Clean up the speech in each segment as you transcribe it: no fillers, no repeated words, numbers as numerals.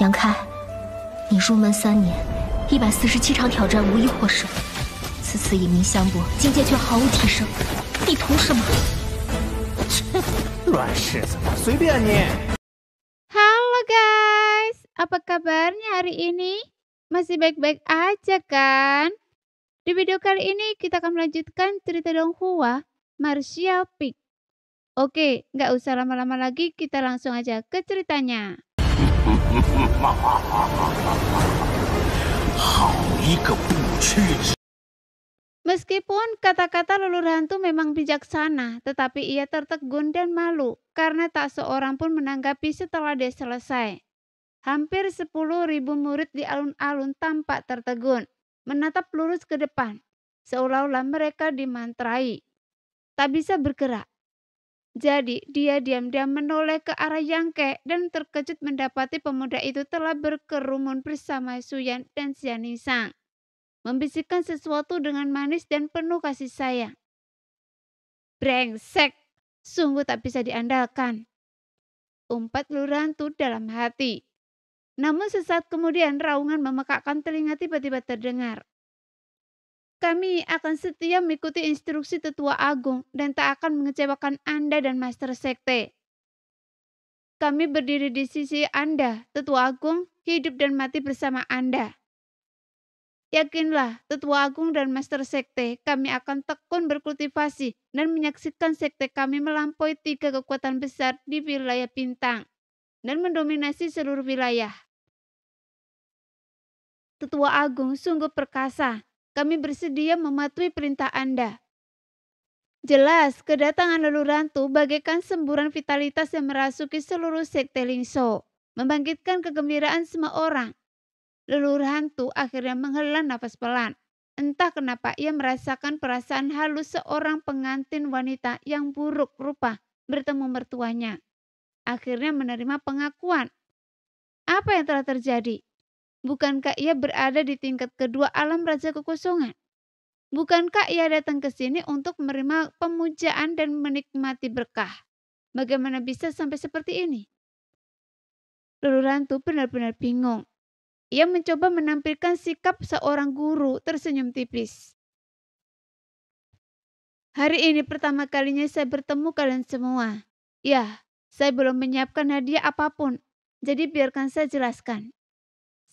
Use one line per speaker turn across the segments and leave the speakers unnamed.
杨开，你入门3年，147场挑战无一获胜，此次以名相搏，境界却毫无提升，你图什么？
切，乱柿子，随便你。
Halo guys, apa kabarnya hari ini? Masih baik-baik aja kan? Di video kali ini kita akan melanjutkan cerita Donghua Martial Peak. Oke, nggak usah lama-lama lagi, kita langsung aja ke ceritanya.
好一个不屈之！
Meskipun kata-kata leluhur hantu memang bijaksana, tetapi ia tertegun dan malu karena tak seorang pun menanggapi setelah dia selesai. Hampir 10.000 murid di alun-alun tampak tertegun, menatap lurus ke depan, seolah-olah mereka dimantrai. Tak bisa bergerak. Jadi dia diam-diam menoleh ke arah Yangke dan terkejut mendapati pemuda itu telah berkerumun bersama Suyan dan Xianningsang, membisikkan sesuatu dengan manis dan penuh kasih sayang. Brengsek, sungguh tak bisa diandalkan, umpat leluhur hantu dalam hati. Namun sesaat kemudian raungan memekakkan telinga tiba-tiba terdengar. Kami akan setia mengikuti instruksi Tetua Agung dan tak akan mengecewakan Anda dan Master Sekte. Kami berdiri di sisi Anda, Tetua Agung, hidup dan mati bersama Anda. Yakinlah, Tetua Agung dan Master Sekte, kami akan tekun berkultivasi dan menyaksikan sekte kami melampaui 3 kekuatan besar di wilayah bintang dan mendominasi seluruh wilayah. Tetua Agung sungguh perkasa. Kami bersedia mematuhi perintah Anda. Jelas, kedatangan leluhur hantu bagaikan semburan vitalitas yang merasuki seluruh sekte Lingzhou, membangkitkan kegembiraan semua orang. Leluhur hantu akhirnya menghela nafas pelan. Entah kenapa ia merasakan perasaan halus seorang pengantin wanita yang buruk rupa bertemu mertuanya. Akhirnya menerima pengakuan. Apa yang telah terjadi? Bukankah ia berada di tingkat kedua alam Raja Kekosongan? Bukankah ia datang ke sini untuk menerima pemujaan dan menikmati berkah? Bagaimana bisa sampai seperti ini? Leluhur hantu benar-benar bingung. Ia mencoba menampilkan sikap seorang guru tersenyum tipis. Hari ini pertama kalinya saya bertemu kalian semua. Ya, saya belum menyiapkan hadiah apapun, jadi biarkan saya jelaskan.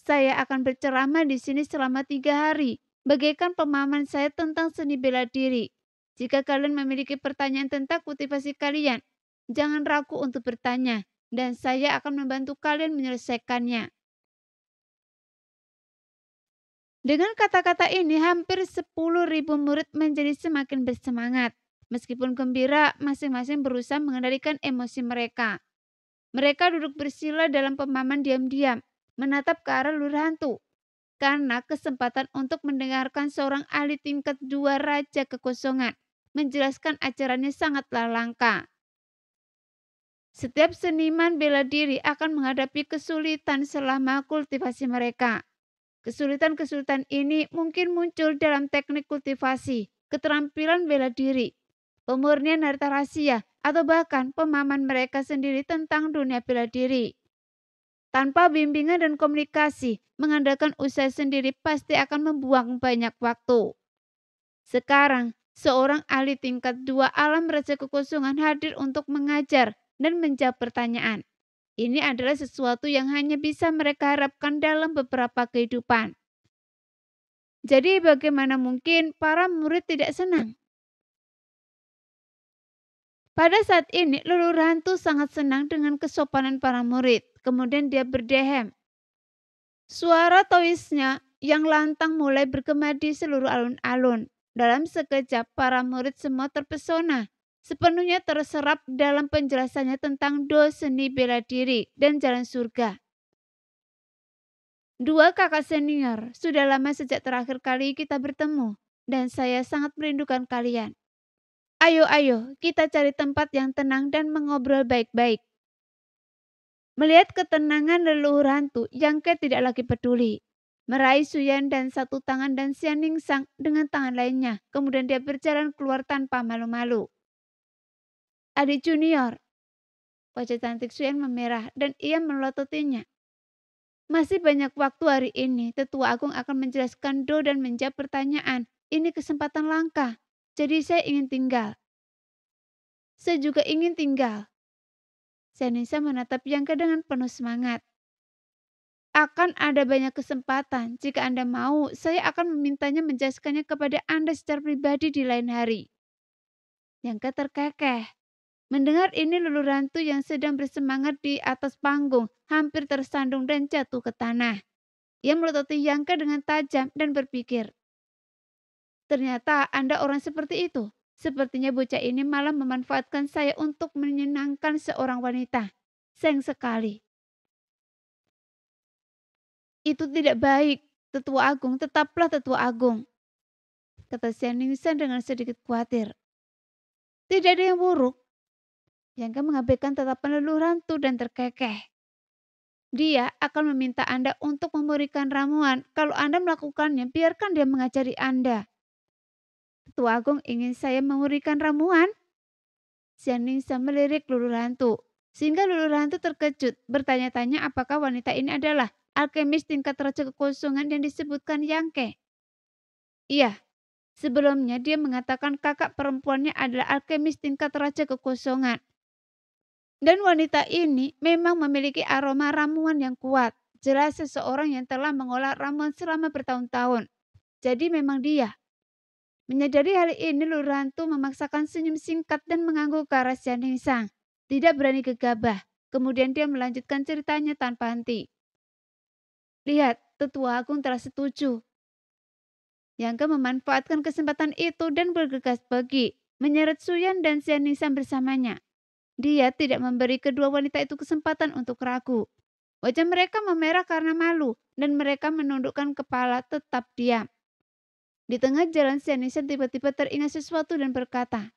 Saya akan berceramah di sini selama 3 hari, bagaikan pemahaman saya tentang seni bela diri. Jika kalian memiliki pertanyaan tentang kultivasi kalian, jangan ragu untuk bertanya, dan saya akan membantu kalian menyelesaikannya. Dengan kata-kata ini, hampir 10.000 murid menjadi semakin bersemangat. Meskipun gembira, masing-masing berusaha mengendalikan emosi mereka. Mereka duduk bersila dalam pemahaman diam-diam, menatap ke arah leluhur hantu, karena kesempatan untuk mendengarkan seorang ahli tingkat 2 Raja Kekosongan menjelaskan ajarannya sangatlah langka. Setiap seniman bela diri akan menghadapi kesulitan selama kultivasi mereka. Kesulitan-kesulitan ini mungkin muncul dalam teknik kultivasi, keterampilan bela diri, pemurnian harta rahasia, atau bahkan pemahaman mereka sendiri tentang dunia bela diri. Tanpa bimbingan dan komunikasi, mengandalkan usaha sendiri pasti akan membuang banyak waktu. Sekarang, seorang ahli tingkat 2 alam Raja Kekosongan hadir untuk mengajar dan menjawab pertanyaan. Ini adalah sesuatu yang hanya bisa mereka harapkan dalam beberapa kehidupan. Jadi bagaimana mungkin para murid tidak senang? Pada saat ini, leluhur hantu sangat senang dengan kesopanan para murid. Kemudian dia berdehem. Suara taoisnya yang lantang mulai bergema di seluruh alun-alun. Dalam sekejap, para murid semua terpesona. Sepenuhnya terserap dalam penjelasannya tentang do seni bela diri dan jalan surga. 2 kakak senior, sudah lama sejak terakhir kali kita bertemu, dan saya sangat merindukan kalian. Ayo, kita cari tempat yang tenang dan mengobrol baik-baik. Melihat ketenangan leluhur hantu, Yangke tidak lagi peduli. Meraih Suyan dan satu tangan dan Xianningsang dengan tangan lainnya. Kemudian dia berjalan keluar tanpa malu-malu. Adik junior. Wajah cantik Suyan memerah dan ia melototinya. Masih banyak waktu hari ini. Tetua Agung akan menjelaskan do dan menjawab pertanyaan. Ini kesempatan langka. Jadi saya ingin tinggal. Saya juga ingin tinggal. Xianisa menatap Yangke dengan penuh semangat. Akan ada banyak kesempatan. Jika Anda mau, saya akan memintanya menjelaskannya kepada Anda secara pribadi di lain hari. Yangke terkekeh. Mendengar ini Lulu Rantu yang sedang bersemangat di atas panggung hampir tersandung dan jatuh ke tanah. Ia melototi Yangke dengan tajam dan berpikir, ternyata Anda orang seperti itu. Sepertinya bocah ini malah memanfaatkan saya untuk menyenangkan seorang wanita. Sayang sekali. Itu tidak baik, Tetua Agung, tetaplah Tetua Agung, kata Xianningshan dengan sedikit khawatir. Tidak ada yang buruk. Yangke mengabaikan tatapan Lulu Rantu dan terkekeh. Dia akan meminta Anda untuk memberikan ramuan. Kalau Anda melakukannya, biarkan dia mengajari Anda. Tetua Agung ingin saya memberikan ramuan? Xianningshan melirik Lulu Rantu, sehingga Lulu Rantu terkejut, bertanya-tanya apakah wanita ini adalah alkemis tingkat raja kekosongan yang disebutkan Yangke. Iya, sebelumnya dia mengatakan kakak perempuannya adalah alkemis tingkat raja kekosongan. Dan wanita ini memang memiliki aroma ramuan yang kuat. Jelas seseorang yang telah mengolah ramuan selama bertahun-tahun. Jadi memang dia. Menyadari hal ini, Lulu Rantu memaksakan senyum singkat dan mengangguk ke arah Xianningshan. Tidak berani gegabah. Kemudian dia melanjutkan ceritanya tanpa henti. Lihat, Tetua Agung telah setuju. Yangke memanfaatkan kesempatan itu dan bergegas pergi, menyeret Suyan dan Xianningshan bersamanya. Dia tidak memberi kedua wanita itu kesempatan untuk ragu. Wajah mereka memerah karena malu dan mereka menundukkan kepala tetap diam. Di tengah jalan Xianningshan tiba-tiba teringat sesuatu dan berkata,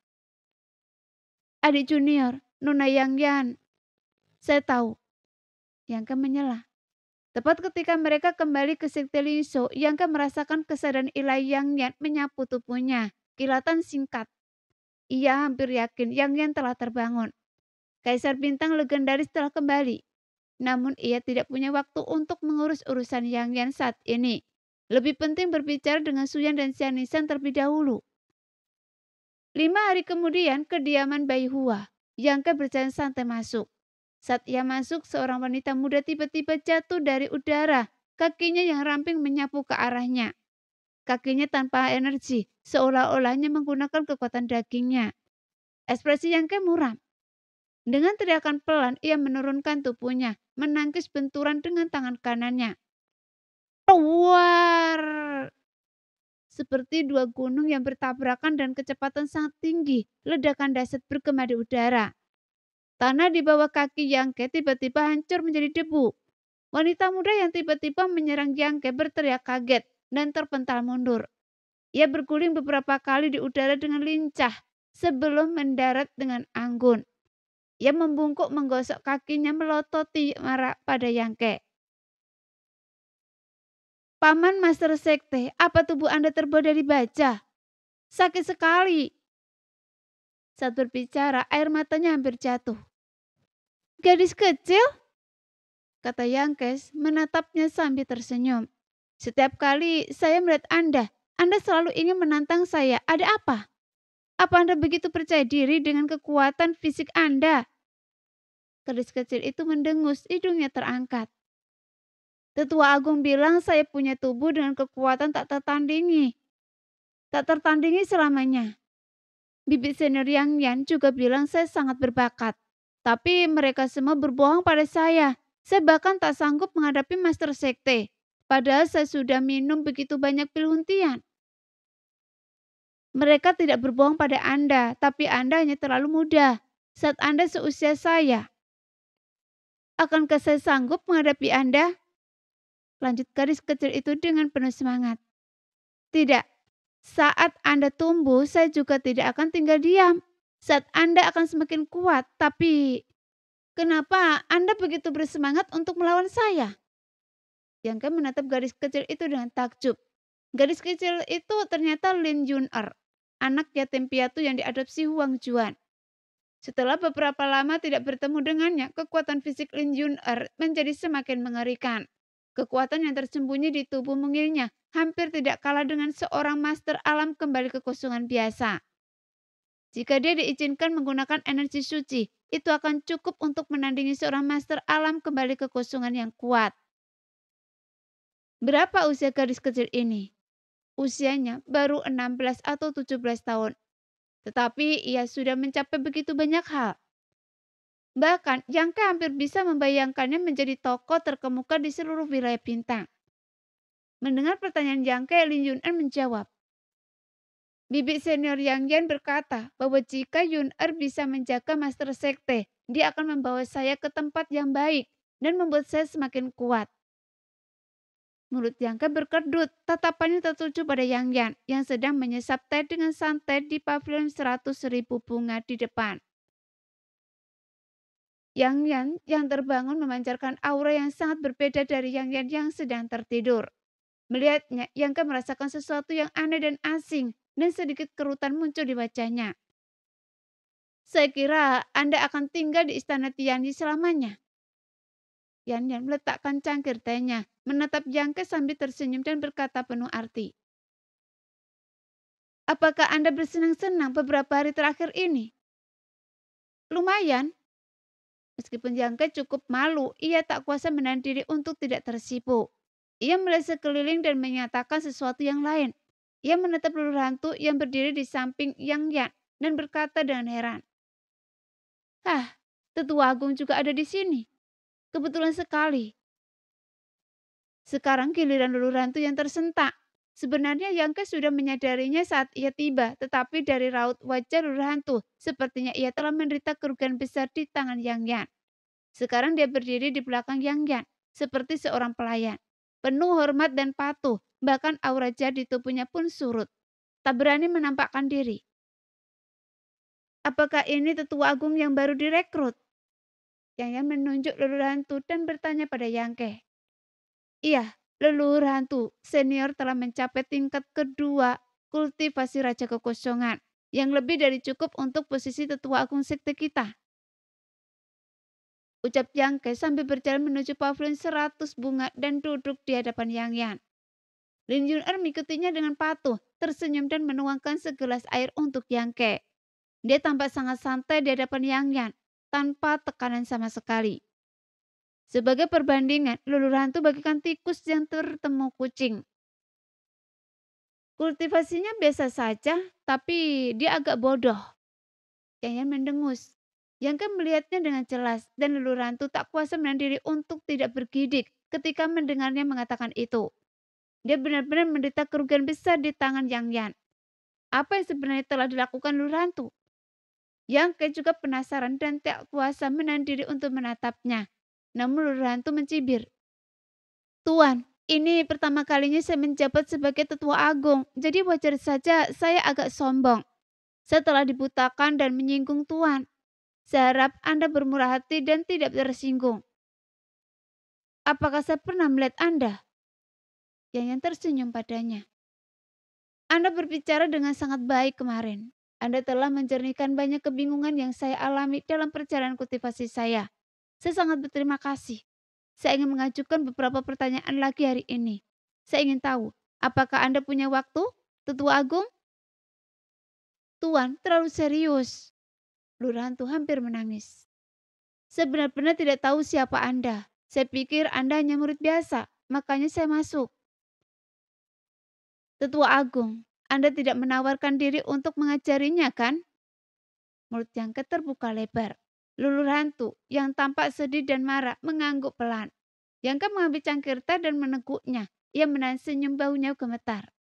adik junior, Nona Yang Yan. Saya tahu. Yangke menyela. Tepat ketika mereka kembali ke Sekte Lingzhou, Yangke merasakan kesadaran ilahi Yang Yan menyapu tubuhnya. Kilatan singkat. Ia hampir yakin Yang Yan telah terbangun. Kaisar Bintang legendaris telah kembali. Namun ia tidak punya waktu untuk mengurus urusan Yang Yan saat ini. Lebih penting berbicara dengan Suyan dan Xianningshan terlebih dahulu. 5 hari kemudian, kediaman Bai Hua. Yangke berjalan santai masuk. Saat ia masuk, seorang wanita muda tiba-tiba jatuh dari udara. Kakinya yang ramping menyapu ke arahnya. Kakinya tanpa energi, seolah-olahnya menggunakan kekuatan dagingnya. Ekspresi Yangke muram. Dengan teriakan pelan, ia menurunkan tubuhnya, menangkis benturan dengan tangan kanannya. War! Seperti 2 gunung yang bertabrakan dan kecepatan sangat tinggi, ledakan dahsyat bergema di udara. Tanah di bawah kaki Yangke tiba-tiba hancur menjadi debu. Wanita muda yang tiba-tiba menyerang Yangke berteriak kaget dan terpental mundur. Ia berguling beberapa kali di udara dengan lincah sebelum mendarat dengan anggun. Ia membungkuk menggosok kakinya melototi marah pada Yangke. Paman Master Sekte, apa tubuh Anda terbuat dari baja? Sakit sekali. Saat berbicara, air matanya hampir jatuh. Gadis kecil? Kata Yangke menatapnya sambil tersenyum. Setiap kali saya melihat Anda selalu ingin menantang saya. Ada apa? Apa Anda begitu percaya diri dengan kekuatan fisik Anda? Gadis kecil itu mendengus, hidungnya terangkat. Tetua Agung bilang saya punya tubuh dengan kekuatan tak tertandingi. Tak tertandingi selamanya. Bibi senior Yang Yan juga bilang saya sangat berbakat. Tapi mereka semua berbohong pada saya. Saya bahkan tak sanggup menghadapi Master Sekte. Padahal saya sudah minum begitu banyak pil huntian. Mereka tidak berbohong pada Anda, tapi Anda hanya terlalu muda. Saat Anda seusia saya. Akankah saya sanggup menghadapi Anda? Lanjut gadis kecil itu dengan penuh semangat. Tidak. Saat Anda tumbuh, saya juga tidak akan tinggal diam. Saat Anda akan semakin kuat, tapi kenapa Anda begitu bersemangat untuk melawan saya? Yangke menatap gadis kecil itu dengan takjub. Gadis kecil itu ternyata Lin Yun-er, anak yatim piatu yang diadopsi Huang Juan. Setelah beberapa lama tidak bertemu dengannya, kekuatan fisik Lin Yun-er menjadi semakin mengerikan. Kekuatan yang tersembunyi di tubuh mungilnya hampir tidak kalah dengan seorang master alam kembali ke kekosongan biasa. Jika dia diizinkan menggunakan energi suci, itu akan cukup untuk menandingi seorang master alam kembali ke kekosongan yang kuat. Berapa usia gadis kecil ini? Usianya baru 16 atau 17 tahun. Tetapi ia sudah mencapai begitu banyak hal. Bahkan, Yang Ke hampir bisa membayangkannya menjadi tokoh terkemuka di seluruh wilayah bintang. Mendengar pertanyaan Yang Ke, Lin Yun'er menjawab. Bibi senior Yang Yan berkata bahwa jika Yun'er bisa menjaga Master Sekte, dia akan membawa saya ke tempat yang baik dan membuat saya semakin kuat. Mulut Yang Ke berkedut, tatapannya tertuju pada Yang Yan yang sedang menyesap teh dengan santai di pavilion 100.000 bunga di depan. Yang Yan yang terbangun memancarkan aura yang sangat berbeda dari Yang Yan yang sedang tertidur. Melihatnya, Yang Ke merasakan sesuatu yang aneh dan asing dan sedikit kerutan muncul di wajahnya. Saya kira Anda akan tinggal di istana Tianyi selamanya. Yan Yan meletakkan cangkir tehnya, menatap Yang Ke sambil tersenyum dan berkata penuh arti. Apakah Anda bersenang-senang beberapa hari terakhir ini? Lumayan. Meskipun Yang Ke cukup malu, ia tak kuasa menahan diri untuk tidak tersipu. Ia melihat sekeliling dan menyatakan sesuatu yang lain. Ia menatap leluhur hantu yang berdiri di samping Yang Yan dan berkata dengan heran. Tetua Agung juga ada di sini. Kebetulan sekali. Sekarang giliran leluhur hantu yang tersentak. Sebenarnya Yang Ke sudah menyadarinya saat ia tiba, tetapi dari raut wajah leluhur hantu, sepertinya ia telah menderita kerugian besar di tangan Yang Yan. Sekarang dia berdiri di belakang Yang Yan, seperti seorang pelayan. Penuh hormat dan patuh, bahkan aura jahat di tubuhnya pun surut. Tak berani menampakkan diri. Apakah ini tetua agung yang baru direkrut? Yang Yan menunjuk leluhur hantu dan bertanya pada Yang Ke. Iya, leluhur hantu senior telah mencapai tingkat kedua kultivasi Raja Kekosongan, yang lebih dari cukup untuk posisi tetua agung sekte kita. Ucap Yang Ke sambil berjalan menuju pavilion 100 bunga dan duduk di hadapan Yang Yan. Lin Yun'er mengikutinya dengan patuh, tersenyum dan menuangkan segelas air untuk Yang Ke. Dia tampak sangat santai di hadapan Yang Yan, tanpa tekanan sama sekali. Sebagai perbandingan, leluhur hantu bagikan tikus yang tertemu kucing. Kultivasinya biasa saja, tapi dia agak bodoh. Yang Yan mendengus. Yang Ke melihatnya dengan jelas dan leluhur hantu tak kuasa menahan diri untuk tidak bergidik ketika mendengarnya mengatakan itu. Dia benar-benar menderita kerugian besar di tangan Yang Yan. Apa yang sebenarnya telah dilakukan leluhur hantu? Yang Ke juga penasaran dan tak kuasa menahan diri untuk menatapnya. Namun leluhur hantu mencibir. Tuan, ini pertama kalinya saya menjabat sebagai tetua agung, jadi wajar saja saya agak sombong. Saya telah dibutakan dan menyinggung Tuan. Saya harap Anda bermurah hati dan tidak tersinggung. Apakah saya pernah melihat Anda? Yang tersenyum padanya. Anda berbicara dengan sangat baik kemarin. Anda telah menjernihkan banyak kebingungan yang saya alami dalam perjalanan kultivasi saya. Saya sangat berterima kasih. Saya ingin mengajukan beberapa pertanyaan lagi hari ini. Saya ingin tahu, apakah Anda punya waktu, Tetua Agung? Tuan, terlalu serius. Leluhur hantu hampir menangis. Saya benar-benar tidak tahu siapa Anda. Saya pikir Anda hanya murid biasa, makanya saya masuk. Tetua Agung, Anda tidak menawarkan diri untuk mengajarinya, kan? Mulut Yang Ke terbuka lebar. Leluhur hantu yang tampak sedih dan marah mengangguk pelan. Yang Ke mengambil cangkir teh dan meneguknya. Ia menahan senyum, baunya gemetar.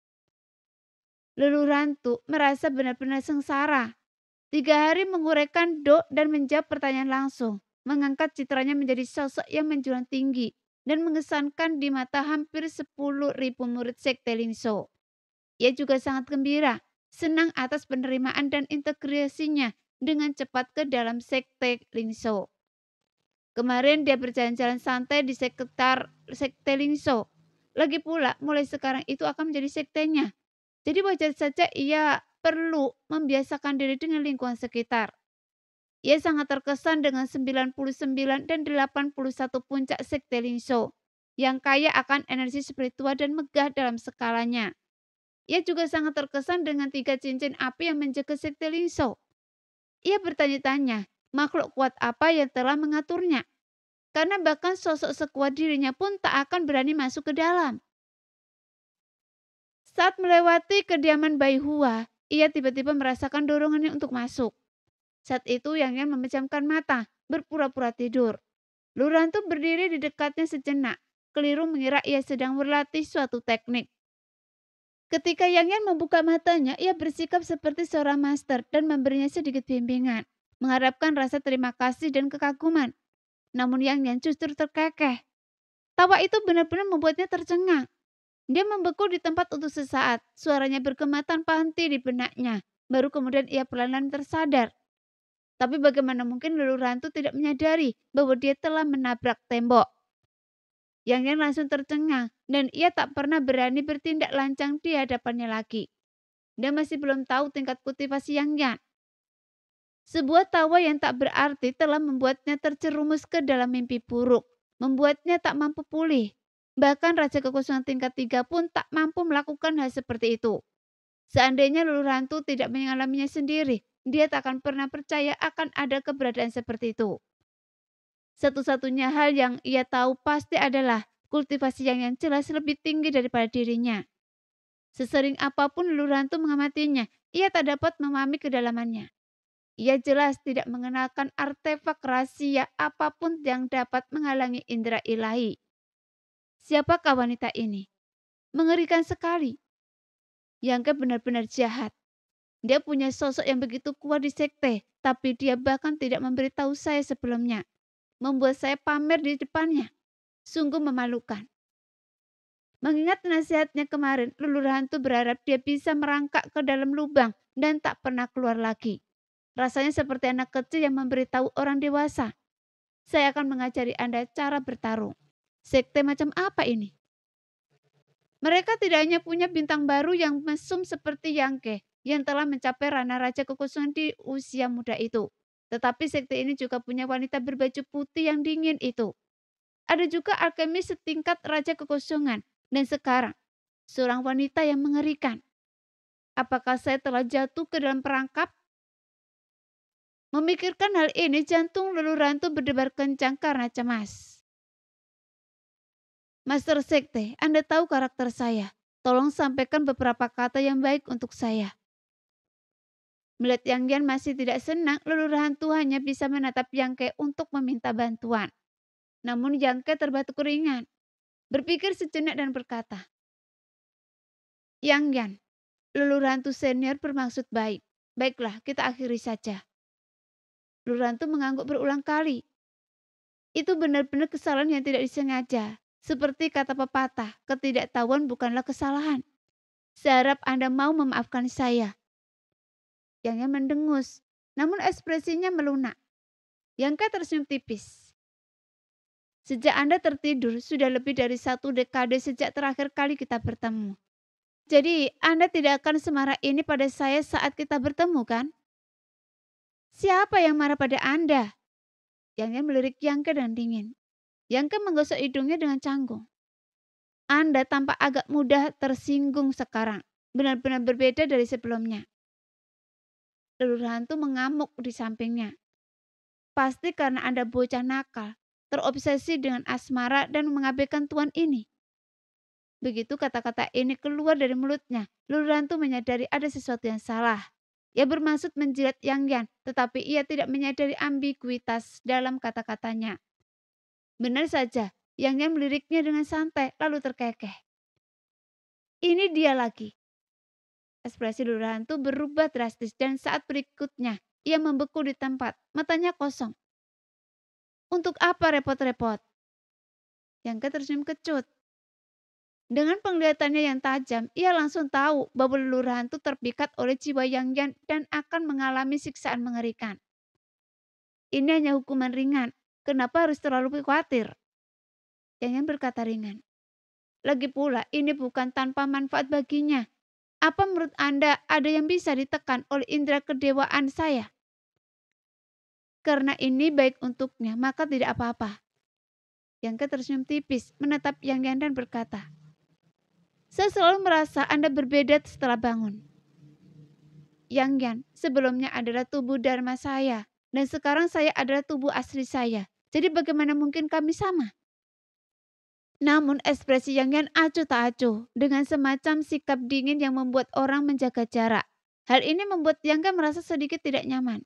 Leluhur hantu merasa benar-benar sengsara. 3 hari menguraikan do dan menjawab pertanyaan langsung. Mengangkat citranya menjadi sosok yang menjulang tinggi dan mengesankan di mata hampir 10.000 murid sekte Lingzhou. Ia juga sangat gembira, senang atas penerimaan dan integrasinya dengan cepat ke dalam sekte Lingzhou. Kemarin dia berjalan-jalan santai di sekitar sekte Lingzhou. Lagi pula mulai sekarang itu akan menjadi sektenya. Jadi wajar saja ia perlu membiasakan diri dengan lingkungan sekitar. Ia sangat terkesan dengan 99 dan 81 puncak sekte Lingzhou. yang kaya akan energi spiritual dan megah dalam skalanya. Ia juga sangat terkesan dengan 3 cincin api yang menjaga sekte Lingzhou. Ia bertanya-tanya, makhluk kuat apa yang telah mengaturnya? Karena bahkan sosok sekuat dirinya pun tak akan berani masuk ke dalam. Saat melewati kediaman Bai Hua, ia tiba-tiba merasakan dorongannya untuk masuk. Saat itu Yang Yan memejamkan mata, berpura-pura tidur. Lu Rantu berdiri di dekatnya sejenak, keliru mengira ia sedang berlatih suatu teknik. Ketika Yang Yan membuka matanya, ia bersikap seperti seorang master dan memberinya sedikit bimbingan, mengharapkan rasa terima kasih dan kekaguman. Namun Yang Yan justru terkekeh. Tawa itu benar-benar membuatnya tercengang. Dia membeku di tempat untuk sesaat, suaranya bergema tanpa henti di benaknya. Baru kemudian ia perlahan tersadar. Tapi bagaimana mungkin Lulu Rantu tidak menyadari bahwa dia telah menabrak tembok. Yang Yan langsung tercengang dan ia tak pernah berani bertindak lancang di hadapannya lagi. Dia masih belum tahu tingkat kultivasi Yang Yan. Sebuah tawa yang tak berarti telah membuatnya terjerumus ke dalam mimpi buruk, membuatnya tak mampu pulih. Bahkan Raja Kekosongan tingkat 3 pun tak mampu melakukan hal seperti itu. Seandainya Lulu Rantu tidak mengalaminya sendiri, dia tak akan pernah percaya akan ada keberadaan seperti itu. Satu-satunya hal yang ia tahu pasti adalah kultivasi yang jelas lebih tinggi daripada dirinya. Sesering apapun Lulu Rantu mengamatinya, ia tak dapat memahami kedalamannya. Ia jelas tidak mengenalkan artefak rahasia apapun yang dapat menghalangi indera ilahi. Siapakah wanita ini? Mengerikan sekali. Yang benar-benar jahat. Dia punya sosok yang begitu kuat di sekte, tapi dia bahkan tidak memberitahu saya sebelumnya. Membuat saya pamer di depannya. Sungguh memalukan. Mengingat nasihatnya kemarin, Lulu Hantu berharap dia bisa merangkak ke dalam lubang dan tak pernah keluar lagi. Rasanya seperti anak kecil yang memberitahu orang dewasa. Saya akan mengajari Anda cara bertarung. Sekte macam apa ini? Mereka tidak hanya punya bintang baru yang mesum seperti Yangke yang telah mencapai ranah Raja Kekosongan di usia muda itu. Tetapi sekte ini juga punya wanita berbaju putih yang dingin itu. Ada juga alkemis setingkat Raja Kekosongan. Dan sekarang, seorang wanita yang mengerikan. Apakah saya telah jatuh ke dalam perangkap? Memikirkan hal ini, jantung Lulu Rantu berdebar kencang karena cemas. Master Sekte, Anda tahu karakter saya. Tolong sampaikan beberapa kata yang baik untuk saya. Melihat Yang Yan masih tidak senang, Lulu Hantu hanya bisa menatap Yangke untuk meminta bantuan. Namun Yangke terbatuk ringan, berpikir sejenak dan berkata, Yang Yan, Lulu Hantu senior bermaksud baik. Baiklah, kita akhiri saja. Lulu Hantu mengangguk berulang kali. Itu benar-benar kesalahan yang tidak disengaja. Seperti kata pepatah, ketidaktahuan bukanlah kesalahan. Saya harap Anda mau memaafkan saya. Yang Yan mendengus, namun ekspresinya melunak. Yangke tersenyum tipis. Sejak Anda tertidur, sudah lebih dari 1 dekade sejak terakhir kali kita bertemu. Jadi, Anda tidak akan semarah ini pada saya saat kita bertemu, kan? Siapa yang marah pada Anda? Yang Yan melirik Yangke dan dingin. Yangke menggosok hidungnya dengan canggung. Anda tampak agak mudah tersinggung sekarang. Benar-benar berbeda dari sebelumnya. Lulu Hantu mengamuk di sampingnya. Pasti karena Anda bocah nakal, terobsesi dengan asmara dan mengabaikan tuan ini. Begitu kata-kata ini keluar dari mulutnya, Lulu Hantu menyadari ada sesuatu yang salah. Ia bermaksud menjilat Yang Yan, tetapi ia tidak menyadari ambiguitas dalam kata-katanya. Benar saja, Yang Yan meliriknya dengan santai lalu terkekeh. Ini dia lagi. Ekspresi Lulu Hantu berubah drastis dan saat berikutnya ia membeku di tempat, matanya kosong. Untuk apa repot-repot? Yangke tersenyum kecut. Dengan penglihatannya yang tajam, ia langsung tahu bahwa Lulu Hantu terpikat oleh jiwa Yang Yan dan akan mengalami siksaan mengerikan. Ini hanya hukuman ringan, kenapa harus terlalu khawatir? Yang Yan berkata ringan. Lagi pula ini bukan tanpa manfaat baginya. Apa menurut Anda ada yang bisa ditekan oleh indera kedewaan saya? Karena ini baik untuknya, maka tidak apa-apa. Yang tersenyum tipis menatap Yang Yan dan berkata, "Saya selalu merasa Anda berbeda setelah bangun. Yang Yan sebelumnya adalah tubuh dharma saya, dan sekarang saya adalah tubuh asli saya. Jadi bagaimana mungkin kami sama?" Namun ekspresi Yang Yan acuh tak acuh dengan semacam sikap dingin yang membuat orang menjaga jarak. Hal ini membuat Yang Yan merasa sedikit tidak nyaman.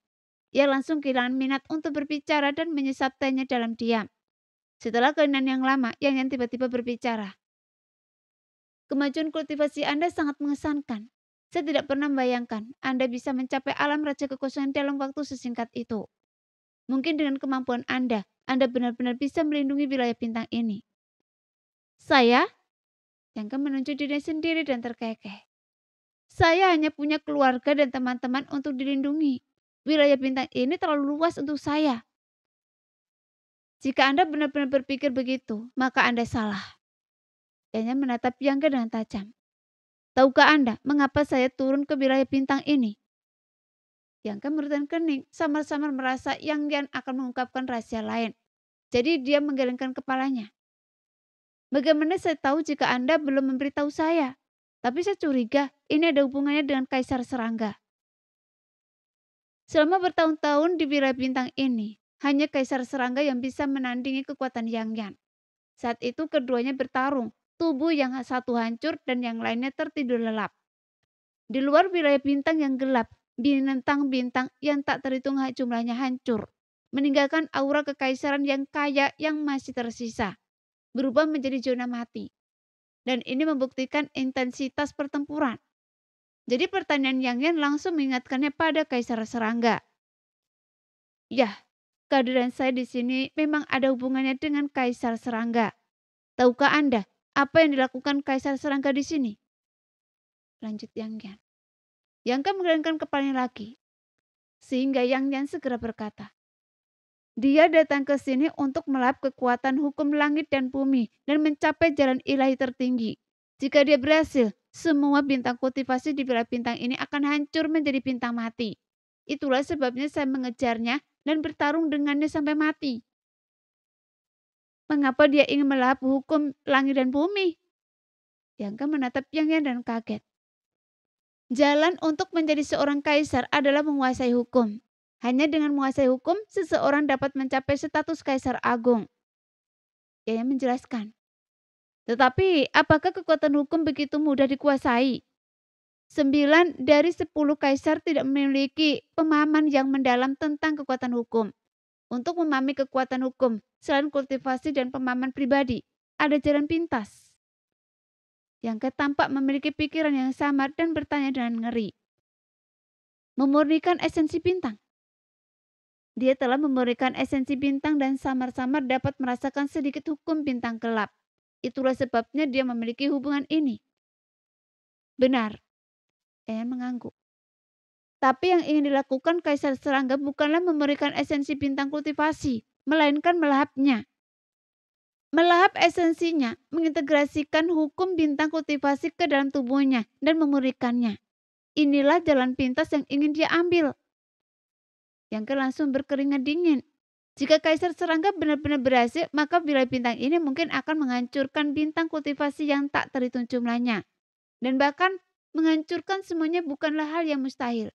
Ia langsung kehilangan minat untuk berbicara dan menyesap tehnya dalam diam. Setelah keheningan yang lama, Yang Yan tiba-tiba berbicara. "Kemajuan kultivasi Anda sangat mengesankan. Saya tidak pernah membayangkan Anda bisa mencapai alam raja kekosongan dalam waktu sesingkat itu. Mungkin dengan kemampuan Anda benar-benar bisa melindungi wilayah bintang ini." "Saya?" Yang Yan menunjuk dirinya sendiri dan terkekeh. "Saya hanya punya keluarga dan teman-teman untuk dilindungi. Wilayah bintang ini terlalu luas untuk saya." "Jika Anda benar-benar berpikir begitu, maka Anda salah." Yang Yan menatap Yang Yan dengan tajam. "Tahukah Anda mengapa saya turun ke wilayah bintang ini?" Yang Yan bertahan kening, samar-samar merasa Yang Yan akan mengungkapkan rahasia lain. Jadi dia menggelengkan kepalanya. "Bagaimana saya tahu jika Anda belum memberitahu saya? Tapi saya curiga ini ada hubungannya dengan Kaisar Serangga. Selama bertahun-tahun di wilayah bintang ini, hanya Kaisar Serangga yang bisa menandingi kekuatan Yang Yan. Saat itu keduanya bertarung, tubuh yang satu hancur dan yang lainnya tertidur lelap. Di luar wilayah bintang yang gelap, bintang-bintang yang tak terhitung jumlahnya hancur, meninggalkan aura kekaisaran yang kaya yang masih tersisa, berubah menjadi zona mati. Dan ini membuktikan intensitas pertempuran. Jadi pertanyaan Yang Yan langsung mengingatkannya pada Kaisar Serangga. "Yah, kehadiran saya di sini memang ada hubungannya dengan Kaisar Serangga. Tahukah Anda apa yang dilakukan Kaisar Serangga di sini?" Lanjut Yang Yan. Yang Yan menggelengkan kepalanya lagi. Sehingga Yang Yan segera berkata, "Dia datang ke sini untuk melahap kekuatan hukum langit dan bumi dan mencapai jalan ilahi tertinggi. Jika dia berhasil, semua bintang kultivasi di wilayah bintang ini akan hancur menjadi bintang mati. Itulah sebabnya saya mengejarnya dan bertarung dengannya sampai mati." "Mengapa dia ingin melahap hukum langit dan bumi?" Yang Yan menatap Yang Yan dan kaget. "Jalan untuk menjadi seorang kaisar adalah menguasai hukum. Hanya dengan menguasai hukum, seseorang dapat mencapai status kaisar agung." Yang Yan menjelaskan. "Tetapi apakah kekuatan hukum begitu mudah dikuasai? 9 dari 10 kaisar tidak memiliki pemahaman yang mendalam tentang kekuatan hukum. Untuk memahami kekuatan hukum, selain kultivasi dan pemahaman pribadi, ada jalan pintas." Yang Yan tampak memiliki pikiran yang samar dan bertanya dengan ngeri. "Memurnikan esensi bintang?" Dia telah memurnikan esensi bintang dan samar-samar dapat merasakan sedikit hukum bintang gelap. Itulah sebabnya dia memiliki hubungan ini. "Benar." Yang Yan mengangguk. "Tapi yang ingin dilakukan Kaisar Serangga bukanlah memurnikan esensi bintang kultivasi, melainkan melahapnya. Melahap esensinya, mengintegrasikan hukum bintang kultivasi ke dalam tubuhnya dan memurnikannya. Inilah jalan pintas yang ingin dia ambil." Yang Yan langsung berkeringat dingin. Jika Kaisar Serangga benar-benar berhasil, maka wilayah bintang ini mungkin akan menghancurkan bintang kultivasi yang tak terhitung jumlahnya. Dan bahkan menghancurkan semuanya bukanlah hal yang mustahil.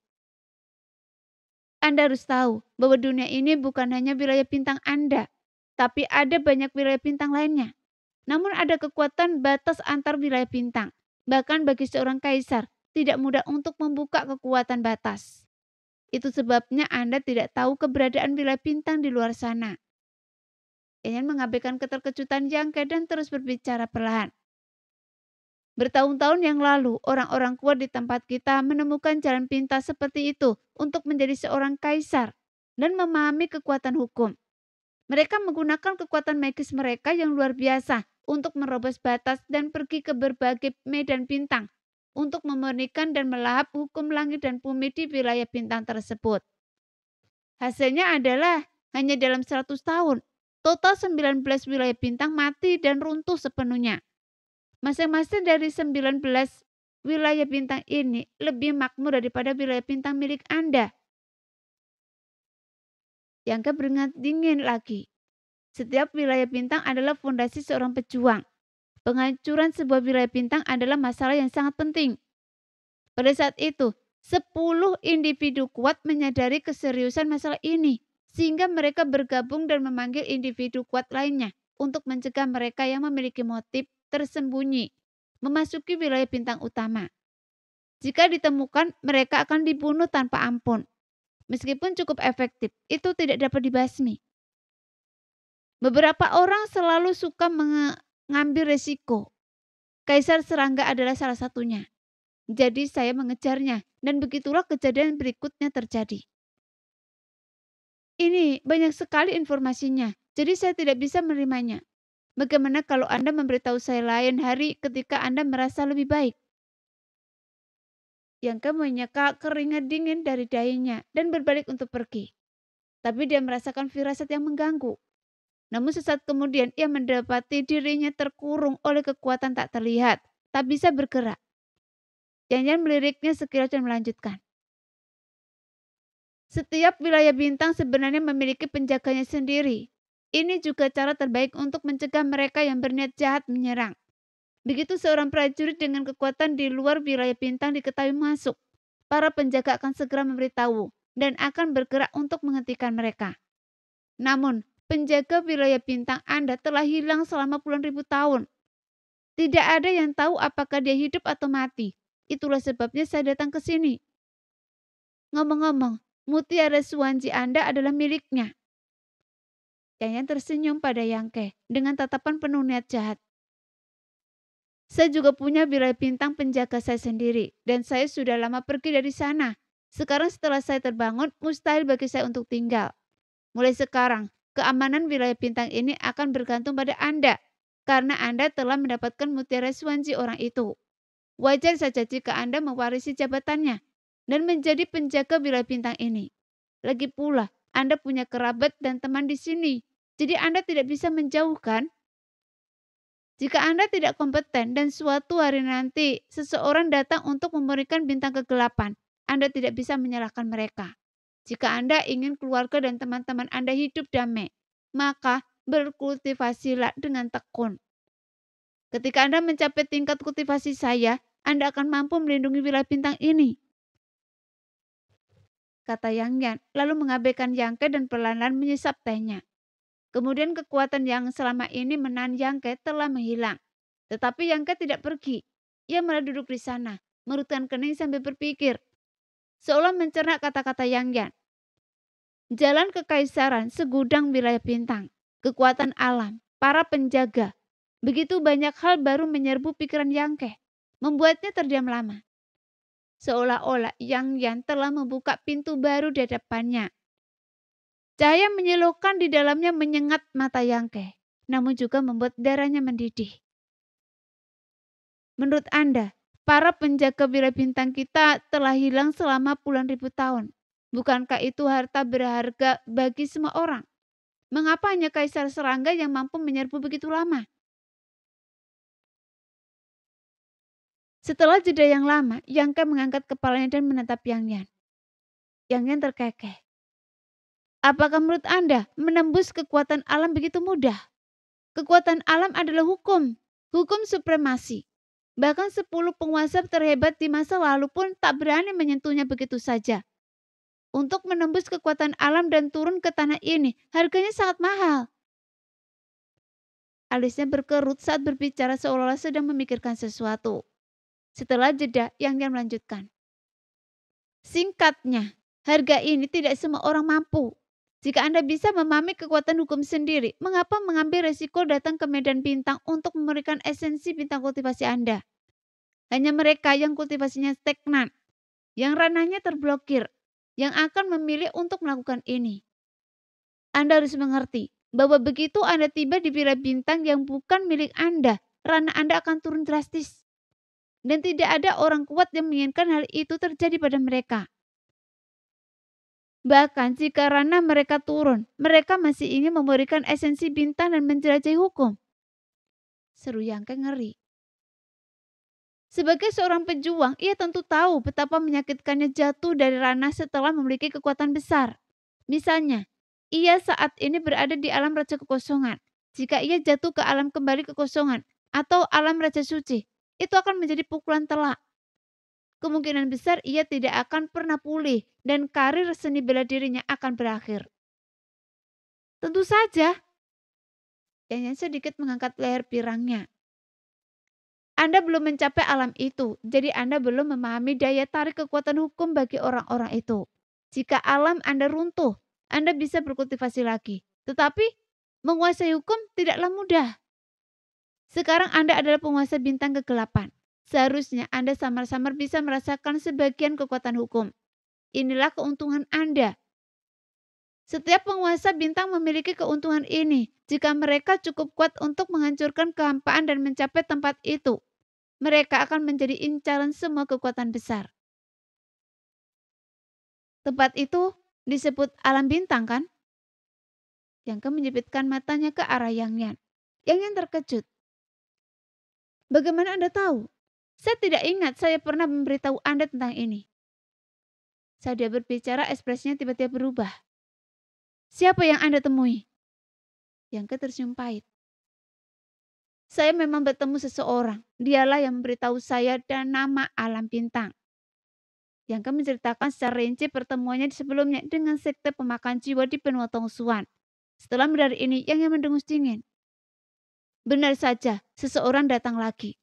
Anda harus tahu bahwa dunia ini bukan hanya wilayah bintang Anda, tapi ada banyak wilayah bintang lainnya. Namun ada kekuatan batas antar wilayah bintang. Bahkan bagi seorang kaisar, tidak mudah untuk membuka kekuatan batas. Itu sebabnya Anda tidak tahu keberadaan wilayah bintang di luar sana." Yang Yan mengabaikan keterkejutan Yang Yan dan terus berbicara perlahan. "Bertahun-tahun yang lalu, orang-orang kuat di tempat kita menemukan jalan pintas seperti itu untuk menjadi seorang kaisar dan memahami kekuatan hukum. Mereka menggunakan kekuatan magis mereka yang luar biasa untuk merobos batas dan pergi ke berbagai medan bintang untuk memurnikan dan melahap hukum langit dan bumi di wilayah bintang tersebut. Hasilnya adalah hanya dalam 100 tahun, total 19 wilayah bintang mati dan runtuh sepenuhnya. Masing-masing dari 19 wilayah bintang ini lebih makmur daripada wilayah bintang milik Anda." Yang Yan beringat dingin lagi. Setiap wilayah bintang adalah fondasi seorang pejuang. Penghancuran sebuah wilayah bintang adalah masalah yang sangat penting. Pada saat itu, 10 individu kuat menyadari keseriusan masalah ini, sehingga mereka bergabung dan memanggil individu kuat lainnya untuk mencegah mereka yang memiliki motif tersembunyi memasuki wilayah bintang utama. Jika ditemukan, mereka akan dibunuh tanpa ampun. Meskipun cukup efektif, itu tidak dapat dibasmi. Beberapa orang selalu suka mengambil resiko. Kaisar serangga adalah salah satunya. Jadi saya mengejarnya, dan begitulah kejadian berikutnya terjadi. Ini banyak sekali informasinya, jadi saya tidak bisa menerimanya. Bagaimana kalau Anda memberitahu saya lain hari ketika Anda merasa lebih baik? Yang menyeka keringat dingin dari dahinya dan berbalik untuk pergi. Tapi dia merasakan firasat yang mengganggu. Namun sesaat kemudian ia mendapati dirinya terkurung oleh kekuatan tak terlihat, tak bisa bergerak. Yan meliriknya sekilas dan melanjutkan. Setiap wilayah bintang sebenarnya memiliki penjaganya sendiri. Ini juga cara terbaik untuk mencegah mereka yang berniat jahat menyerang. Begitu seorang prajurit dengan kekuatan di luar wilayah bintang diketahui masuk, para penjaga akan segera memberitahu dan akan bergerak untuk menghentikan mereka. Namun, penjaga wilayah bintang Anda telah hilang selama puluhan ribu tahun. Tidak ada yang tahu apakah dia hidup atau mati. Itulah sebabnya saya datang ke sini. Ngomong-ngomong, mutiara Suwanji Anda adalah miliknya. Yan tersenyum pada Yangke dengan tatapan penuh niat jahat. Saya juga punya wilayah bintang penjaga saya sendiri, dan saya sudah lama pergi dari sana. Sekarang setelah saya terbangun, mustahil bagi saya untuk tinggal. Mulai sekarang, keamanan wilayah bintang ini akan bergantung pada Anda, karena Anda telah mendapatkan mutiara Suwanji orang itu. Wajar saja jika Anda mewarisi jabatannya dan menjadi penjaga wilayah bintang ini. Lagi pula, Anda punya kerabat dan teman di sini, jadi Anda tidak bisa menjauhkan. Jika Anda tidak kompeten dan suatu hari nanti seseorang datang untuk memberikan bintang kegelapan, Anda tidak bisa menyalahkan mereka. Jika Anda ingin keluarga dan teman-teman Anda hidup damai, maka berkultivasilah dengan tekun. Ketika Anda mencapai tingkat kultivasi saya, Anda akan mampu melindungi wilayah bintang ini, kata Yang Yan, lalu mengabaikan Yangke dan perlahan-lahan menyesap tehnya. Kemudian kekuatan yang selama ini menahan Yangke telah menghilang. Tetapi Yangke tidak pergi. Ia malah duduk di sana, merutkan kening sambil berpikir. Seolah mencerna kata-kata Yang Yan. Jalan kekaisaran, segudang wilayah bintang, kekuatan alam, para penjaga. Begitu banyak hal baru menyerbu pikiran Yangke, membuatnya terdiam lama. Seolah-olah Yang Yan telah membuka pintu baru di hadapannya. Cahaya menyilaukan di dalamnya menyengat mata Yangke, namun juga membuat darahnya mendidih. Menurut Anda, para penjaga wilayah bintang kita telah hilang selama puluhan ribu tahun. Bukankah itu harta berharga bagi semua orang? Mengapa hanya Kaisar Serangga yang mampu menyerbu begitu lama? Setelah jeda yang lama, Yangke mengangkat kepalanya dan menatap Yang Yan. Yang Yan terkekeh. Apakah menurut Anda menembus kekuatan alam begitu mudah? Kekuatan alam adalah hukum supremasi. Bahkan 10 penguasa terhebat di masa lalu pun tak berani menyentuhnya begitu saja. Untuk menembus kekuatan alam dan turun ke tanah ini, harganya sangat mahal. Alisnya berkerut saat berbicara seolah-olah sedang memikirkan sesuatu. Setelah jeda, Yang Yan melanjutkan. Singkatnya, harga ini tidak semua orang mampu. Jika Anda bisa memahami kekuatan hukum sendiri, mengapa mengambil resiko datang ke medan bintang untuk memberikan esensi bintang kultivasi Anda? Hanya mereka yang kultivasinya stagnan, yang ranahnya terblokir, yang akan memilih untuk melakukan ini. Anda harus mengerti bahwa begitu Anda tiba di wilayah bintang yang bukan milik Anda, ranah Anda akan turun drastis. Dan tidak ada orang kuat yang menginginkan hal itu terjadi pada mereka. Bahkan jika ranah mereka turun, mereka masih ingin memberikan esensi bintang dan menjelajahi hukum. Seru Yangke ngeri. Sebagai seorang pejuang, ia tentu tahu betapa menyakitkannya jatuh dari ranah setelah memiliki kekuatan besar. Misalnya, ia saat ini berada di alam Raja Kekosongan. Jika ia jatuh ke alam kembali kekosongan atau alam Raja Suci, itu akan menjadi pukulan telak. Kemungkinan besar ia tidak akan pernah pulih dan karir seni bela dirinya akan berakhir. Tentu saja. Yang sedikit mengangkat leher pirangnya. Anda belum mencapai alam itu, jadi Anda belum memahami daya tarik kekuatan hukum bagi orang-orang itu. Jika alam Anda runtuh, Anda bisa berkultivasi lagi. Tetapi, menguasai hukum tidaklah mudah. Sekarang Anda adalah penguasa bintang kegelapan. Seharusnya Anda samar-samar bisa merasakan sebagian kekuatan hukum. Inilah keuntungan Anda. Setiap penguasa bintang memiliki keuntungan ini. Jika mereka cukup kuat untuk menghancurkan kehampaan dan mencapai tempat itu, mereka akan menjadi incaran semua kekuatan besar. Tempat itu disebut alam bintang, kan? Yang menyipitkan matanya ke arah Yang Yan. Yang Yan terkejut. Bagaimana Anda tahu? Saya tidak ingat saya pernah memberitahu Anda tentang ini. Saat dia berbicara, ekspresinya tiba-tiba berubah. Siapa yang Anda temui? Yang tersenyum pahit. Saya memang bertemu seseorang. Dialah yang memberitahu saya dan nama alam bintang. Yang menceritakan secara rinci pertemuannya sebelumnya dengan sekte pemakan jiwa di benua Tongsuan. Setelah mendengar ini, Yang mendengus dingin. Benar saja, seseorang datang lagi.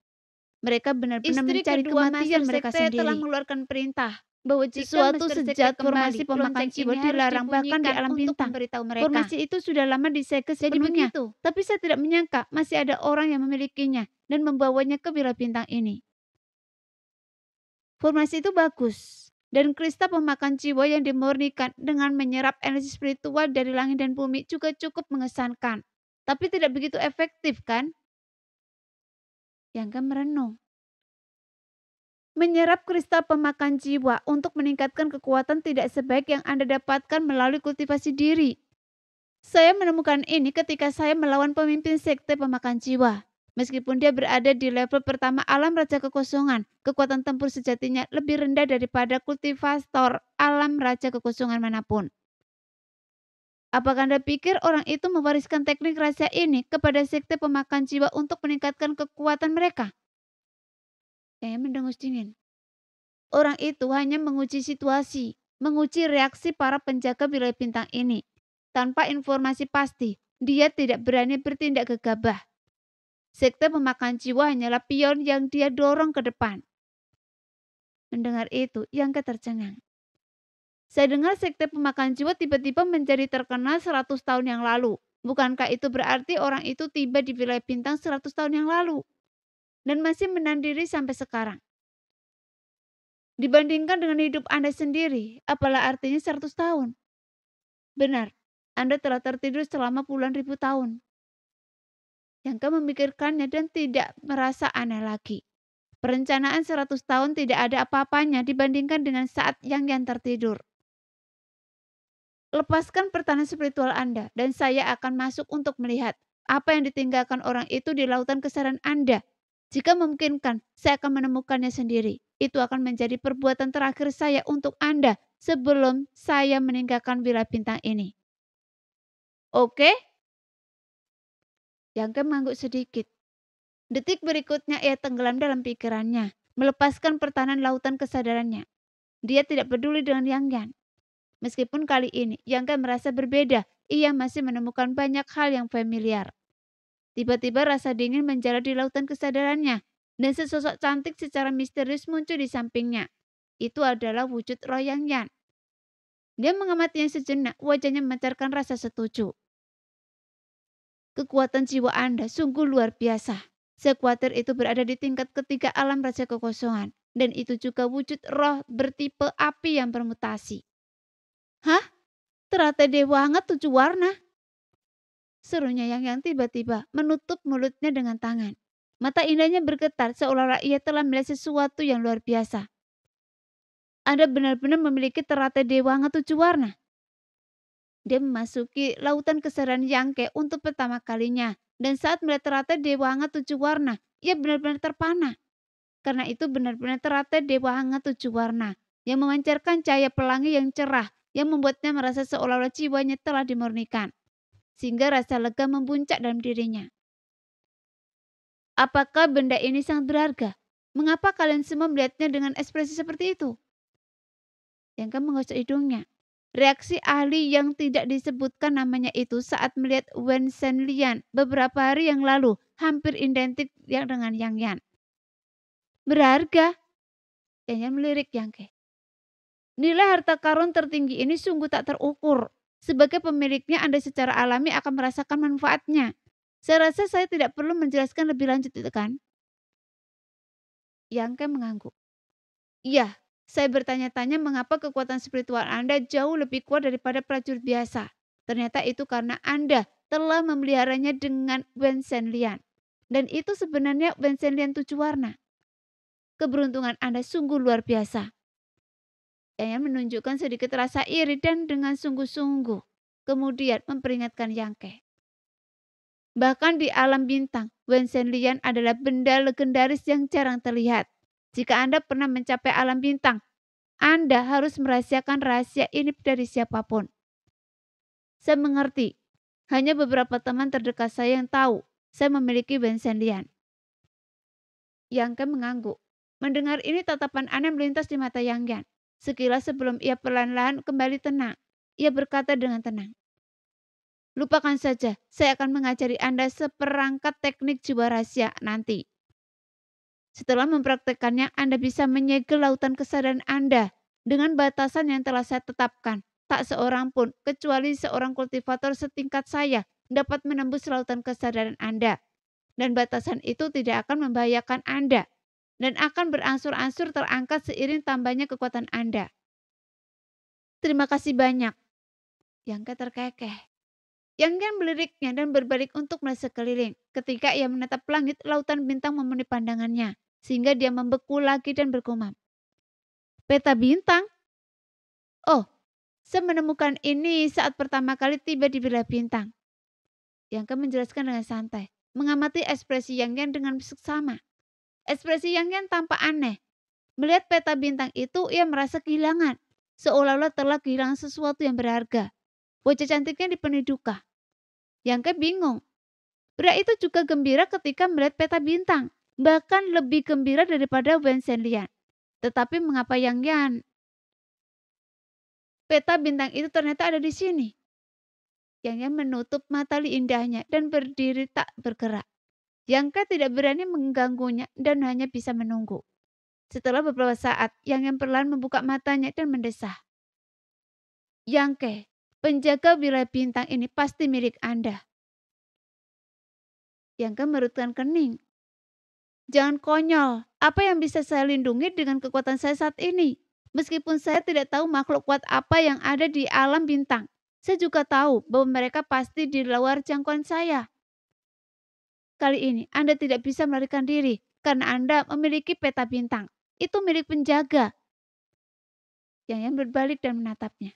Mereka benar-benar mencari kematian mereka sendiri. Telah mengeluarkan perintah bahwa sesuatu sejak formasi pemakan jiwa dilarang bahkan di alam bintang. Formasi itu sudah lama disegel sebelumnya, tapi saya tidak menyangka masih ada orang yang memilikinya dan membawanya ke wilayah bintang ini. Formasi itu bagus, dan kristal pemakan jiwa yang dimurnikan dengan menyerap energi spiritual dari langit dan bumi juga cukup mengesankan, tapi tidak begitu efektif, kan? Yang merenung. Menyerap kristal pemakan jiwa untuk meningkatkan kekuatan tidak sebaik yang Anda dapatkan melalui kultivasi diri. Saya menemukan ini ketika saya melawan pemimpin sekte pemakan jiwa. Meskipun dia berada di level pertama alam Raja Kekosongan, kekuatan tempur sejatinya lebih rendah daripada kultivator alam Raja Kekosongan manapun. Apakah Anda pikir orang itu mewariskan teknik rahasia ini kepada sekte pemakan jiwa untuk meningkatkan kekuatan mereka? Saya mendengus dingin. Orang itu hanya menguji situasi, menguji reaksi para penjaga wilayah bintang ini. Tanpa informasi pasti, dia tidak berani bertindak gegabah. Sekte pemakan jiwa hanyalah pion yang dia dorong ke depan. Mendengar itu, Yang tercengang. Saya dengar sekte pemakan jiwa tiba-tiba menjadi terkenal 100 tahun yang lalu. Bukankah itu berarti orang itu tiba di wilayah bintang 100 tahun yang lalu? Dan masih menahan diri sampai sekarang. Dibandingkan dengan hidup Anda sendiri, apalah artinya 100 tahun? Benar, Anda telah tertidur selama puluhan ribu tahun. Yang memikirkannya dan tidak merasa aneh lagi. Perencanaan 100 tahun tidak ada apa-apanya dibandingkan dengan saat Yang tertidur. Lepaskan pertahanan spiritual Anda dan saya akan masuk untuk melihat apa yang ditinggalkan orang itu di lautan kesadaran Anda. Jika memungkinkan, saya akan menemukannya sendiri. Itu akan menjadi perbuatan terakhir saya untuk Anda sebelum saya meninggalkan wilayah bintang ini. Oke? Yang mengangguk sedikit. Detik berikutnya ia tenggelam dalam pikirannya, melepaskan pertahanan lautan kesadarannya. Dia tidak peduli dengan Yang Yan. Meskipun kali ini Yang merasa berbeda, ia masih menemukan banyak hal yang familiar. Tiba-tiba rasa dingin menjalar di lautan kesadarannya, dan sesosok cantik secara misterius muncul di sampingnya. Itu adalah wujud roh Yang Yan. Dia mengamatinya sejenak, wajahnya memancarkan rasa setuju. Kekuatan jiwa Anda sungguh luar biasa. Saya khawatir itu berada di tingkat ketiga alam Raja Kekosongan, dan itu juga wujud roh bertipe api yang bermutasi. Hah? Teratai Dewa Hangat 7 warna? Serunya Yang tiba-tiba menutup mulutnya dengan tangan. Mata indahnya bergetar seolah-olah ia telah melihat sesuatu yang luar biasa. Anda benar-benar memiliki teratai Dewa Hangat 7 warna? Dia memasuki lautan kesadaran Yangke untuk pertama kalinya. Dan saat melihat teratai Dewa Hangat 7 warna, ia benar-benar terpana. Karena itu benar-benar teratai Dewa Hangat 7 warna yang memancarkan cahaya pelangi yang cerah yang membuatnya merasa seolah-olah jiwanya telah dimurnikan, sehingga rasa lega membuncak dalam dirinya. Apakah benda ini sangat berharga? Mengapa kalian semua melihatnya dengan ekspresi seperti itu? Yang Ke menggosok hidungnya. Reaksi ahli yang tidak disebutkan namanya itu saat melihat Wen Shenlian beberapa hari yang lalu hampir identik dengan Yang Yan. Berharga? Yang Yan melirik Yang Ke. Nilai harta karun tertinggi ini sungguh tak terukur. Sebagai pemiliknya Anda secara alami akan merasakan manfaatnya. Saya rasa saya tidak perlu menjelaskan lebih lanjut itu kan? Yang Ke mengangguk. Iya, saya bertanya-tanya mengapa kekuatan spiritual Anda jauh lebih kuat daripada prajurit biasa. Ternyata itu karena Anda telah memeliharanya dengan Wen Shenlian. Dan itu sebenarnya Wen Shenlian 7 warna. Keberuntungan Anda sungguh luar biasa. Yang menunjukkan sedikit rasa iri dan dengan sungguh-sungguh. Kemudian memperingatkan Yang Ke. Bahkan di alam bintang, Wen Shenlian adalah benda legendaris yang jarang terlihat. Jika Anda pernah mencapai alam bintang, Anda harus merahasiakan rahasia ini dari siapapun. Saya mengerti, hanya beberapa teman terdekat saya yang tahu saya memiliki Wen Shenlian. Yang Ke mengangguk. Mendengar ini tatapan aneh melintas di mata Yang Yan. Sekilas sebelum ia perlahan-lahan kembali tenang, ia berkata dengan tenang. Lupakan saja, saya akan mengajari Anda seperangkat teknik jiwa rahasia nanti. Setelah mempraktekannya, Anda bisa menyegel lautan kesadaran Anda dengan batasan yang telah saya tetapkan. Tak seorang pun, kecuali seorang kultivator setingkat saya, dapat menembus lautan kesadaran Anda. Dan batasan itu tidak akan membahayakan Anda. Dan akan berangsur-angsur terangkat seiring tambahnya kekuatan Anda. Terima kasih banyak. Yang Ke terkekeh. Yang Yan meliriknya dan berbalik untuk melihat sekeliling. Ketika ia menatap langit, lautan bintang memenuhi pandangannya. Sehingga dia membeku lagi dan bergumam. Peta bintang? Oh, saya menemukan ini saat pertama kali tiba di wilayah bintang. Yang Ke menjelaskan dengan santai. Mengamati ekspresi Yang Yan dengan seksama. Ekspresi Yang Yan tampak aneh. Melihat peta bintang itu, ia merasa kehilangan. Seolah-olah telah kehilangan sesuatu yang berharga. Wajah cantiknya dipenuhi duka. Yang Ke bingung. Pria itu juga gembira ketika melihat peta bintang. Bahkan lebih gembira daripada Wen Shenlian. Tetapi mengapa Yang Yan? Peta bintang itu ternyata ada di sini. Yang Yan menutup mata li indahnya dan berdiri tak bergerak. Yang Ke tidak berani mengganggunya dan hanya bisa menunggu. Setelah beberapa saat, Yang Yan perlahan membuka matanya dan mendesah. Yang Ke, penjaga wilayah bintang ini pasti milik Anda. Yang Ke merutkan kening. Jangan konyol, apa yang bisa saya lindungi dengan kekuatan saya saat ini? Meskipun saya tidak tahu makhluk kuat apa yang ada di alam bintang, saya juga tahu bahwa mereka pasti di luar jangkauan saya. Kali ini Anda tidak bisa melarikan diri karena Anda memiliki peta bintang. Itu milik penjaga. Yang Yan berbalik dan menatapnya.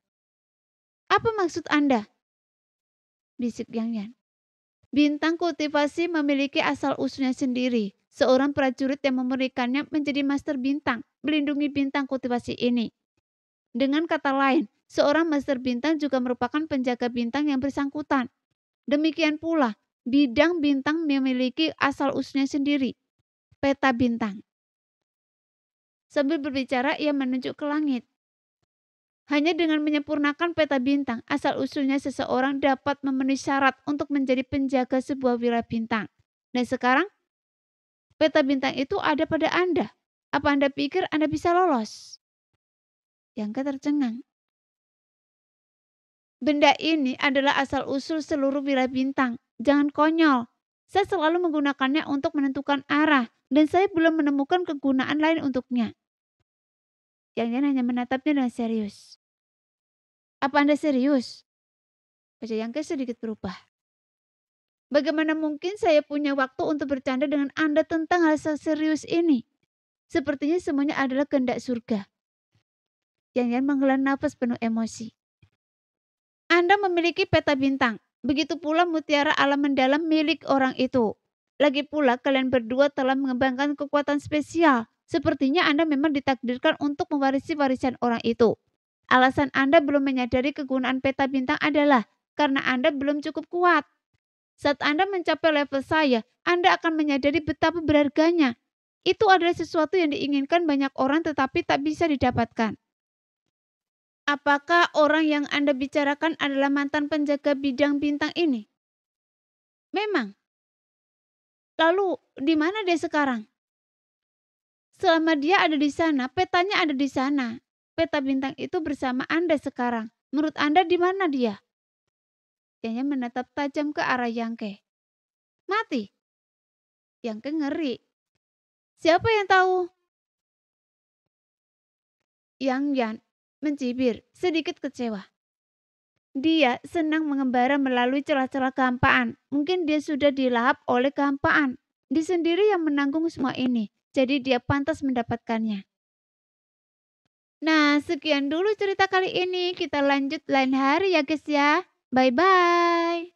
Apa maksud Anda? Bisik Yang Yan. Bintang kultivasi memiliki asal-usulnya sendiri. Seorang prajurit yang memurnikannya menjadi master bintang, melindungi bintang kultivasi ini. Dengan kata lain, seorang master bintang juga merupakan penjaga bintang yang bersangkutan. Demikian pula, bidang bintang memiliki asal-usulnya sendiri, peta bintang. Sambil berbicara, ia menunjuk ke langit. Hanya dengan menyempurnakan peta bintang, asal-usulnya seseorang dapat memenuhi syarat untuk menjadi penjaga sebuah wilayah bintang. Dan sekarang, peta bintang itu ada pada Anda. Apa Anda pikir Anda bisa lolos? Yang Ke tercengang. Benda ini adalah asal-usul seluruh wilayah bintang. Jangan konyol. Saya selalu menggunakannya untuk menentukan arah. Dan saya belum menemukan kegunaan lain untuknya. Yang Yan hanya menatapnya dengan serius. Apa Anda serius? Wajah Yang Ke sedikit berubah. Bagaimana mungkin saya punya waktu untuk bercanda dengan Anda tentang hal serius ini? Sepertinya semuanya adalah kehendak surga. Yang Yan menghela nafas penuh emosi. Anda memiliki peta bintang. Begitu pula mutiara alam mendalam milik orang itu. Lagi pula kalian berdua telah mengembangkan kekuatan spesial. Sepertinya Anda memang ditakdirkan untuk mewarisi warisan orang itu. Alasan Anda belum menyadari kegunaan peta bintang adalah karena Anda belum cukup kuat. Saat Anda mencapai level saya, Anda akan menyadari betapa berharganya. Itu adalah sesuatu yang diinginkan banyak orang tetapi tak bisa didapatkan. Apakah orang yang Anda bicarakan adalah mantan penjaga bidang bintang ini? Memang. Lalu, di mana dia sekarang? Selama dia ada di sana, petanya ada di sana. Peta bintang itu bersama Anda sekarang. Menurut Anda di mana dia? Dianya menatap tajam ke arah Yangke. Mati. Yangke ngeri. Siapa yang tahu? Yang Yan mencibir, sedikit kecewa. Dia senang mengembara melalui celah-celah kehampaan. Mungkin dia sudah dilahap oleh kehampaan. Dia sendiri yang menanggung semua ini. Jadi dia pantas mendapatkannya. Nah, sekian dulu cerita kali ini. Kita lanjut lain hari ya guys ya. Bye-bye.